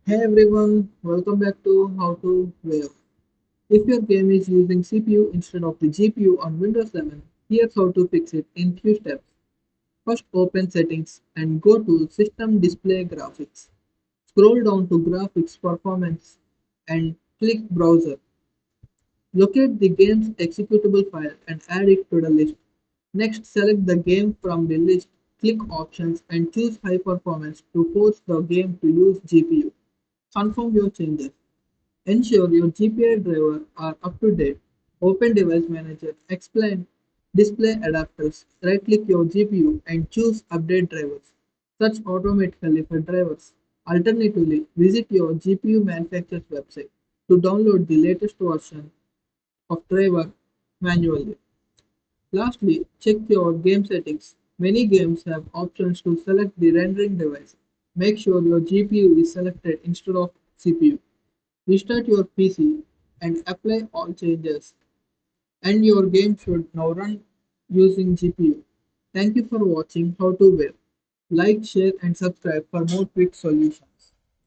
Hey everyone, welcome back to How to Wave. If your game is using CPU instead of the GPU on Windows 11, here's how to fix it in few steps. First, open Settings and go to System Display Graphics. Scroll down to Graphics Performance and click Browser. Locate the game's executable file and add it to the list. Next, select the game from the list, click Options and choose High Performance to force the game to use GPU. Confirm your changes. Ensure your GPI driver are up to date. Open Device Manager. Explain display adapters. Right-click your GPU and choose Update drivers. Search automatically for drivers. Alternatively, visit your GPU manufacturer's website to download the latest version of driver manually. Lastly, check your game settings. Many games have options to select the rendering device. Make sure your GPU is selected instead of CPU. Restart your PC and apply all changes, and your game should now run using GPU. Thank you for watching How to Web. Like, share, and subscribe for more quick solutions.